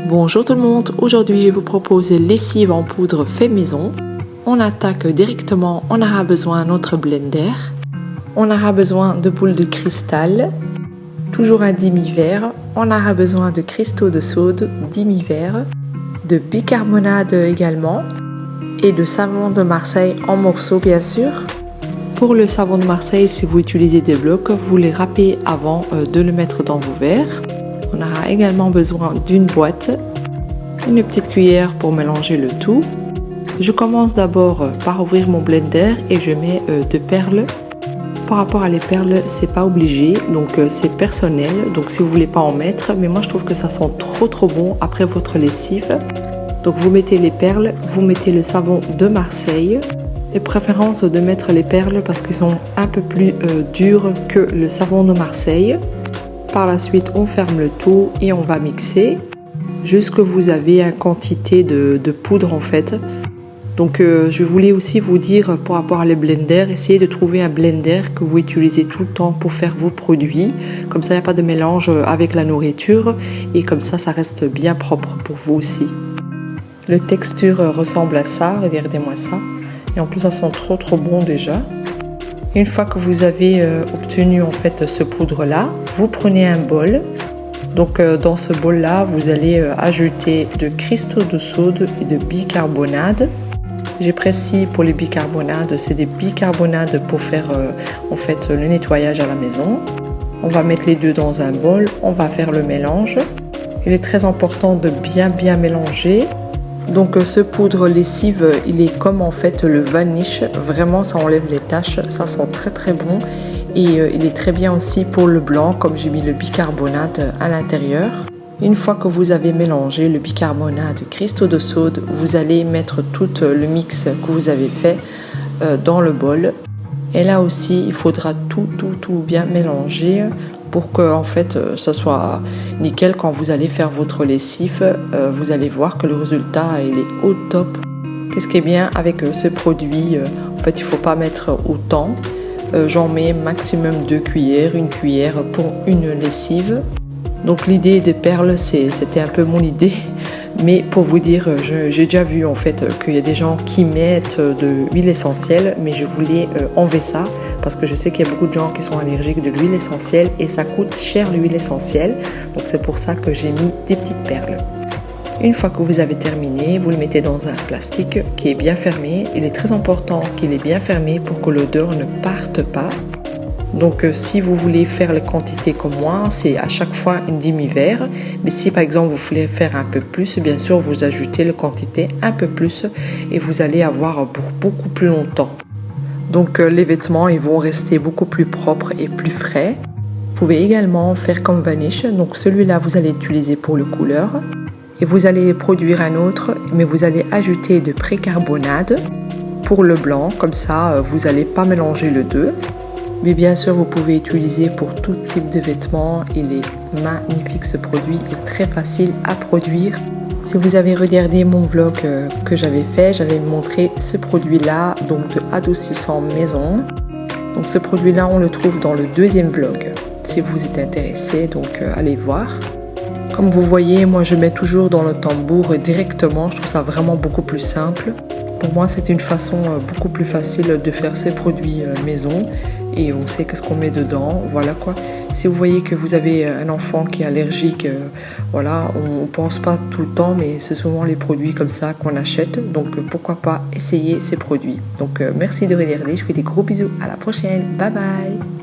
Bonjour tout le monde, aujourd'hui je vous propose lessive en poudre fait maison. On attaque directement, on aura besoin de notre blender. On aura besoin de boules de cristal, toujours un demi-verre. On aura besoin de cristaux de soude, demi-verre, de bicarbonate également et de savon de Marseille en morceaux bien sûr. Pour le savon de Marseille, si vous utilisez des blocs, vous les râpez avant de le mettre dans vos verres. On aura également besoin d'une boîte, une petite cuillère pour mélanger le tout. Je commence d'abord par ouvrir mon blender et je mets deux perles. Par rapport à les perles, c'est pas obligé, donc c'est personnel. Donc si vous voulez pas en mettre, mais moi je trouve que ça sent trop bon après votre lessive. Donc vous mettez les perles, vous mettez le savon de Marseille. Et préférence de mettre les perles parce qu'ils sont un peu plus durs que le savon de Marseille. Par la suite, on ferme le tout et on va mixer jusqu'à vous avez une quantité de poudre en fait. Donc je voulais aussi vous dire par rapport à les blenders, essayez de trouver un blender que vous utilisez tout le temps pour faire vos produits. Comme ça, il n'y a pas de mélange avec la nourriture et comme ça reste bien propre pour vous aussi. Le texture ressemble à ça, regardez-moi ça. Et en plus, ça sent trop bon déjà. Une fois que vous avez obtenu en fait ce poudre là, vous prenez un bol. Donc dans ce bol là, vous allez ajouter de cristaux de soude et de bicarbonate. J'ai précisé pour les bicarbonates, c'est des bicarbonates pour faire en fait le nettoyage à la maison. On va mettre les deux dans un bol, on va faire le mélange. Il est très important de bien mélanger. Donc ce poudre lessive, il est comme en fait le vanish, vraiment ça enlève les taches, ça sent très bon et il est très bien aussi pour le blanc comme j'ai mis le bicarbonate à l'intérieur. Une fois que vous avez mélangé le bicarbonate, le cristaux de soude, vous allez mettre tout le mix que vous avez fait dans le bol. Et là aussi, il faudra tout bien mélanger pour que en fait ça soit nickel quand vous allez faire votre lessive. Vous allez voir que le résultat il est au top. Qu'est-ce qui est bien avec ce produit, en fait il faut pas mettre autant. J'en mets maximum 2 cuillères, une cuillère pour une lessive. Donc l'idée des perles c'était un peu mon idée. Mais pour vous dire, j'ai déjà vu en fait qu'il y a des gens qui mettent de l'huile essentielle, mais je voulais enlever ça parce que je sais qu'il y a beaucoup de gens qui sont allergiques de l'huile essentielle et ça coûte cher l'huile essentielle. Donc c'est pour ça que j'ai mis des petites perles. Une fois que vous avez terminé, vous le mettez dans un plastique qui est bien fermé. Il est très important qu'il est bien fermé pour que l'odeur ne parte pas. Donc si vous voulez faire les quantités comme moi, c'est à chaque fois une demi-verre. Mais si par exemple vous voulez faire un peu plus, bien sûr vous ajoutez la quantité un peu plus et vous allez avoir pour beaucoup plus longtemps. Donc les vêtements ils vont rester beaucoup plus propres et plus frais. Vous pouvez également faire comme vanish. Donc celui-là vous allez utiliser pour le couleur. Et vous allez produire un autre, mais vous allez ajouter de précarbonate pour le blanc. Comme ça vous n'allez pas mélanger les deux. Mais bien sûr, vous pouvez utiliser pour tout type de vêtements. Il est magnifique ce produit et très facile à produire. Si vous avez regardé mon vlog que j'avais fait, j'avais montré ce produit-là, donc de adoucissant maison. Donc ce produit-là, on le trouve dans le deuxième vlog. Si vous êtes intéressé, donc allez voir. Comme vous voyez, moi je mets toujours dans le tambour directement. Je trouve ça vraiment beaucoup plus simple. Pour moi, c'est une façon beaucoup plus facile de faire ces produits maison et on sait qu'est-ce qu'on met dedans, voilà quoi. Si vous voyez que vous avez un enfant qui est allergique, voilà, on pense pas tout le temps, mais c'est souvent les produits comme ça qu'on achète. Donc pourquoi pas essayer ces produits. Donc merci de regarder, je vous fais des gros bisous, à la prochaine, bye bye.